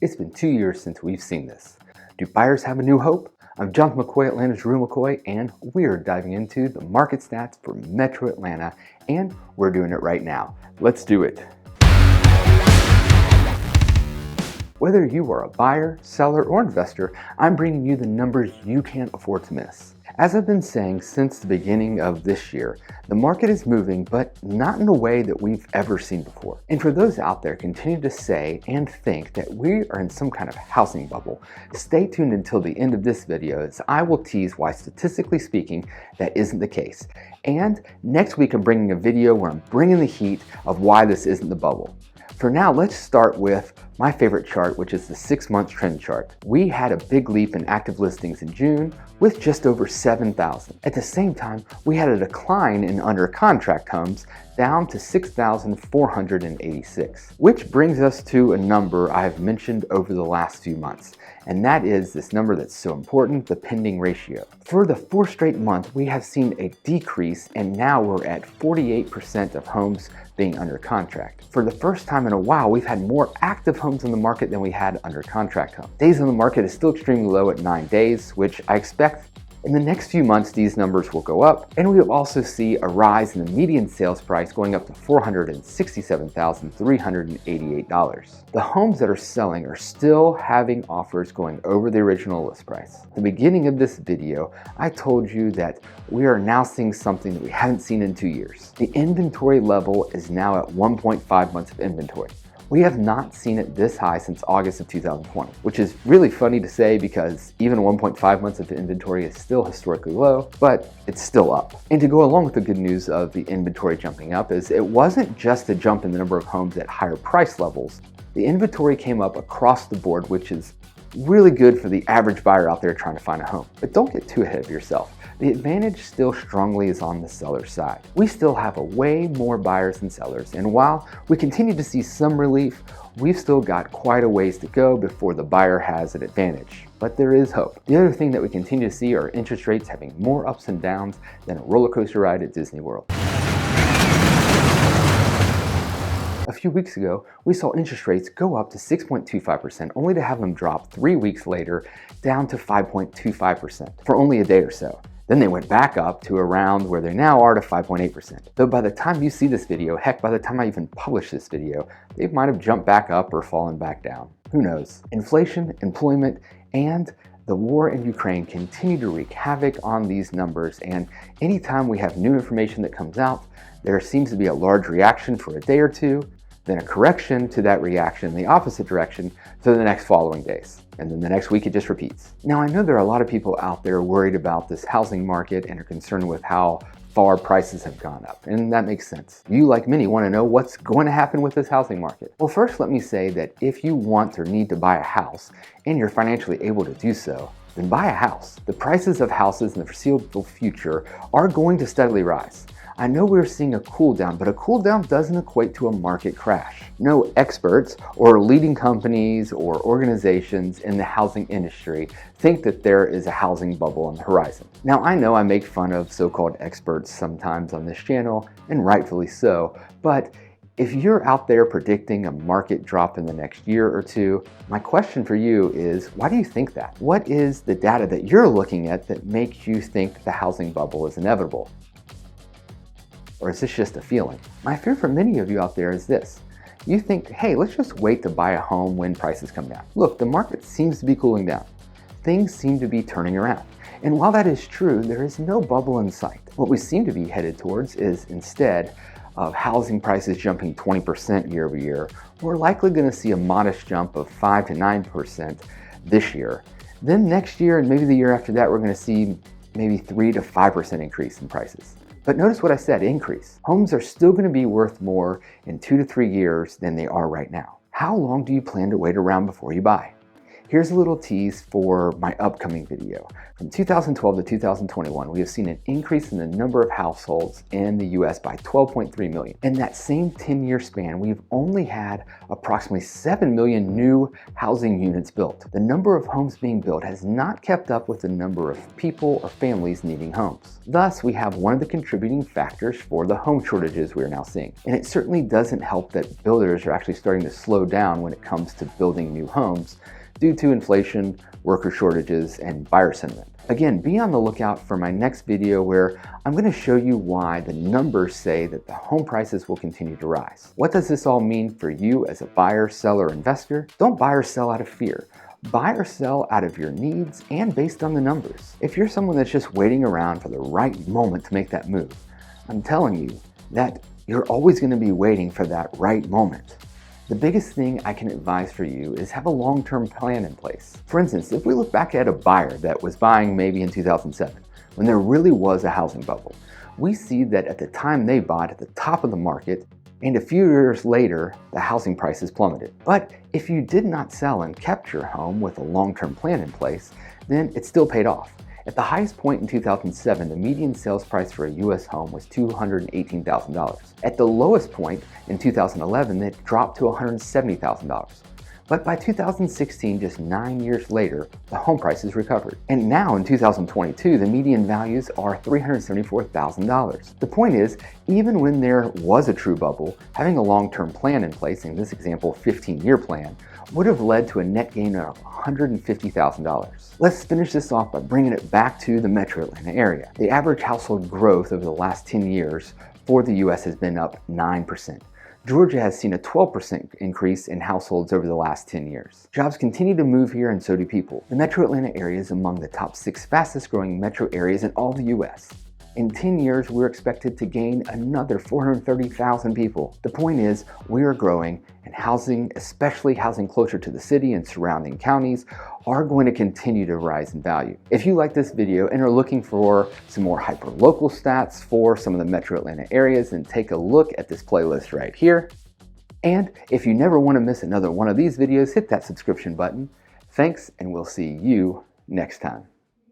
It's been 2 years since we've seen this. Do buyers have a new hope? I'm John McCoy, Atlanta's Real McCoy, and we're diving into the market stats for Metro Atlanta, and we're doing it right now. Let's do it. Whether you are a buyer, seller, or investor, I'm bringing you the numbers you can't afford to miss. As I've been saying since the beginning of this year, the market is moving, but not in a way that we've ever seen before. And for those out there continue to say and think that we are in some kind of housing bubble, stay tuned until the end of this video as I will tease why statistically speaking that isn't the case. And next week I'm bringing a video where I'm bringing the heat of why this isn't the bubble. For now, let's start with my favorite chart, which is the 6-month trend chart. We had a big leap in active listings in June with just over 7,000. At the same time, we had a decline in under contract homes down to 6,486, which brings us to a number I've mentioned over the last few months. And that is this number that's so important, the pending ratio. For the 4th straight month, we have seen a decrease, and now we're at 48% of homes being under contract. For the first time in a while, we've had more active homes in the market than we had under contract homes. Days on the market is still extremely low at 9 days, which I expect in the next few months, these numbers will go up, and we will also see a rise in the median sales price going up to $467,388. The homes that are selling are still having offers going over the original list price. At the beginning of this video, I told you that we are now seeing something that we haven't seen in 2 years. The inventory level is now at 1.5 months of inventory. We have not seen it this high since August of 2020, which is really funny to say because even 1.5 months of inventory is still historically low, but it's still up. And to go along with the good news of the inventory jumping up is it wasn't just a jump in the number of homes at higher price levels. The inventory came up across the board, which is really good for the average buyer out there trying to find a home. But don't get too ahead of yourself. The advantage still strongly is on the seller side. We still have a way more buyers than sellers, and while we continue to see some relief, we've still got quite a ways to go before the buyer has an advantage. But there is hope. The other thing that we continue to see are interest rates having more ups and downs than a roller coaster ride at Disney World. A few weeks ago, we saw interest rates go up to 6.25%, only to have them drop 3 weeks later down to 5.25% for only a day or so. Then they went back up to around where they now are to 5.8%. Though by the time you see this video, heck, by the time I even publish this video, they might have jumped back up or fallen back down. Who knows? Inflation, employment, and the war in Ukraine continue to wreak havoc on these numbers, and anytime we have new information that comes out, there seems to be a large reaction for a day or two, then a correction to that reaction in the opposite direction for the next following days. And then the next week it just repeats. Now I know there are a lot of people out there worried about this housing market and are concerned with how far prices have gone up, and that makes sense. You, like many, want to know what's going to happen with this housing market. Well, first let me say that if you want or need to buy a house and you're financially able to do so, then buy a house. The prices of houses in the foreseeable future are going to steadily rise. I know we're seeing a cool down, but a cool down doesn't equate to a market crash. No experts or leading companies or organizations in the housing industry think that there is a housing bubble on the horizon. Now, I know I make fun of so-called experts sometimes on this channel, and rightfully so, but if you're out there predicting a market drop in the next year or two, my question for you is, why do you think that? What is the data that you're looking at that makes you think the housing bubble is inevitable? Or is this just a feeling? My fear for many of you out there is this. You think, hey, let's just wait to buy a home when prices come down. Look, the market seems to be cooling down. Things seem to be turning around. And while that is true, there is no bubble in sight. What we seem to be headed towards is, instead of housing prices jumping 20% year over year, we're likely going to see a modest jump of 5 to 9% this year. Then next year and maybe the year after that, we're going to see maybe 3 to 5% increase in prices. But notice what I said, increase. Homes are still going to be worth more in 2 to 3 years than they are right now. How long do you plan to wait around before you buy? Here's a little tease for my upcoming video. From 2012 to 2021, we have seen an increase in the number of households in the US by 12.3 million. In that same 10-year span, we've only had approximately 7 million new housing units built. The number of homes being built has not kept up with the number of people or families needing homes. Thus, we have one of the contributing factors for the home shortages we are now seeing. And it certainly doesn't help that builders are actually starting to slow down when it comes to building new homes due to inflation, worker shortages, and buyer sentiment. Again, be on the lookout for my next video where I'm going to show you why the numbers say that the home prices will continue to rise. What does this all mean for you as a buyer, seller, investor? Don't buy or sell out of fear. Buy or sell out of your needs and based on the numbers. If you're someone that's just waiting around for the right moment to make that move, I'm telling you that you're always going to be waiting for that right moment. The biggest thing I can advise for you is have a long-term plan in place. For instance, if we look back at a buyer that was buying maybe in 2007, when there really was a housing bubble, we see that at the time they bought at the top of the market, and a few years later, the housing prices plummeted. But if you did not sell and kept your home with a long-term plan in place, then it still paid off. At the highest point in 2007, the median sales price for a US home was $218,000. At the lowest point in 2011, it dropped to $170,000. But by 2016, just 9 years later, the home prices recovered. And now in 2022, the median values are $374,000. The point is, even when there was a true bubble, having a long-term plan in place, in this example, 15-year plan, would have led to a net gain of $150,000. Let's finish this off by bringing it back to the metro Atlanta area. The average household growth over the last 10 years for the US has been up 9%. Georgia has seen a 12% increase in households over the last 10 years. Jobs continue to move here and so do people. The metro Atlanta area is among the top 6 fastest growing metro areas in all the US. In 10 years, we're expected to gain another 430,000 people. The point is, we are growing, and housing, especially housing closer to the city and surrounding counties, are going to continue to rise in value. If you like this video and are looking for some more hyper-local stats for some of the metro Atlanta areas, then take a look at this playlist right here. And if you never want to miss another one of these videos, hit that subscription button. Thanks, and we'll see you next time.